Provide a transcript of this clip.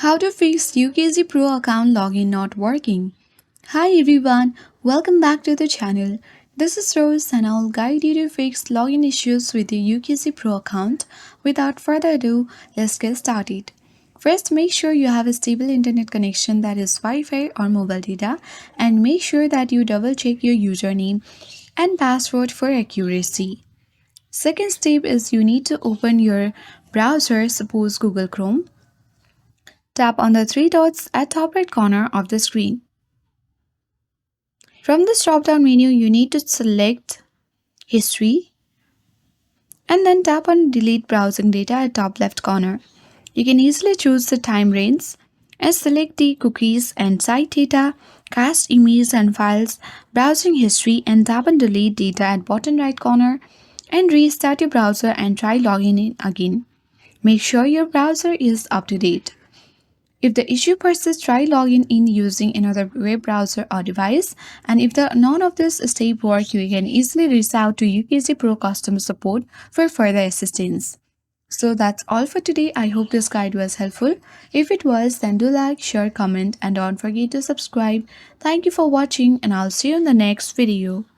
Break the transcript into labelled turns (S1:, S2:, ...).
S1: How to fix UKG Pro account login not working. Hi everyone, welcome back to the channel. This is Rose and I'll guide you to fix login issues with your UKG Pro account. Without further ado, let's get started. First, make sure you have a stable internet connection, that is Wi-Fi or mobile data, and make sure that you double check your username and password for accuracy. Second step is you need to open your browser, suppose Google Chrome. Tap on the three dots at top right corner of the screen. From this drop-down menu, you need to select History and then tap on Delete Browsing Data at top left corner. You can easily choose the time range and select the cookies and site data, cached emails and files, browsing history, and tap on Delete Data at bottom right corner and restart your browser and try logging in again. Make sure your browser is up to date. If the issue persists, try logging in using another web browser or device. And if none of this step work, you can easily reach out to UKG Pro customer support for further assistance. So that's all for today. I hope this guide was helpful. If it was, then do like, share, comment, and don't forget to subscribe. Thank you for watching, and I'll see you in the next video.